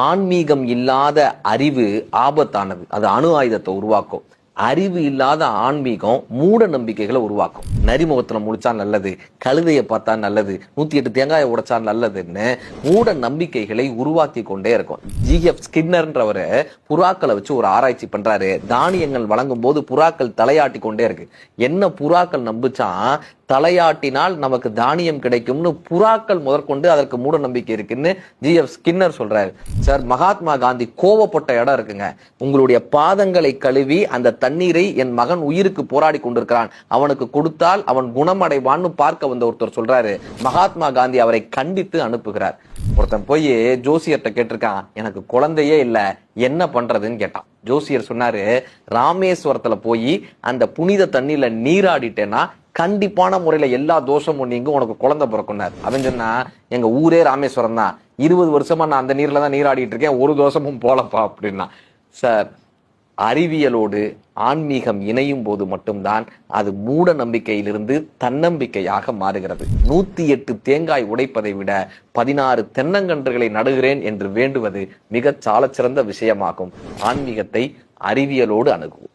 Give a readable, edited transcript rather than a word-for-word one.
ஆன்மீகம் இல்லாத அறிவு ஆபத்தானது. அது அணு ஆயுதத்தை உருவாக்கும். அறிவு இல்லாத ஆன்மீகம் மூட நம்பிக்கைகளை உருவாக்கும். நரிமுகத்துல முடிச்சா நல்லது, கழுதையை பார்த்தா நல்லது, 108 தேங்காயை உடைச்சா நல்லதுன்னு மூட நம்பிக்கைகளை உருவாக்கி கொண்டே இருக்கும். ஜிஎஃப் ஸ்கின்னர்ன்றவரு புறாக்களை வச்சு ஒரு ஆராய்ச்சி பண்றாரு. தானியங்கள் வழங்கும் போது புறாக்கள் தலையாட்டி கொண்டே இருக்கு. என்ன புறாக்கள் நம்புச்சா தலையாட்டினால் நமக்கு தானியம் கிடைக்கும்னு புறாக்கள் முதற்கொண்டு அதற்கு மூட நம்பிக்கை இருக்குன்னு ஜிஎஃப் ஸ்கின்னர் சொல்றாரு. சார், மகாத்மா காந்தி கோவப்பட்ட இடம் இருக்குங்க. உங்களுடைய பாதங்களை கழுவி அந்த தண்ணீரை என் மகன் உயிருக்கு போராடி கொண்டிருக்கிறான், அவனுக்கு கொடுத்தால் அவன் குணமடைவான்னு பார்க்க வந்த ஒருத்தர் சொல்றாரு. மகாத்மா காந்தி அவரை கண்டித்து அனுப்புகிறார். ஒருத்தன் போய் ஜோசியர்கிட்ட கேட்டிருக்கான், எனக்கு குழந்தையே இல்ல, என்ன பண்றதுன்னு கேட்டான். ஜோசியர் சொன்னாரு, ராமேஸ்வரத்துல போய் அந்த புனித தண்ணியில நீராடிட்டேன்னா கண்டிப்பான முறையில எல்லா தோஷமும் நீங்க உனக்கு குழந்தை பிறக்குனார். அவன் சொன்னா, எங்க ஊரே ராமேஸ்வரம் தான், 20 வருஷமா நான் அந்த நீர்ல தான் நீராடிட்டு இருக்கேன், ஒரு தோஷமும் போலப்பா அப்படின்னா. சார், அறிவியலோடு ஆன்மீகம் இணையும் போது மட்டும்தான் அது மூட நம்பிக்கையிலிருந்து தன்னம்பிக்கையாக மாறுகிறது. 108 தேங்காய் உடைப்பதை விட 16 தென்னங்கன்றுகளை நடுகிறேன் என்று வேண்டுவது மிக சாலச்சிறந்த விஷயமாகும். ஆன்மீகத்தை அறிவியலோடு அணுகுவோம்.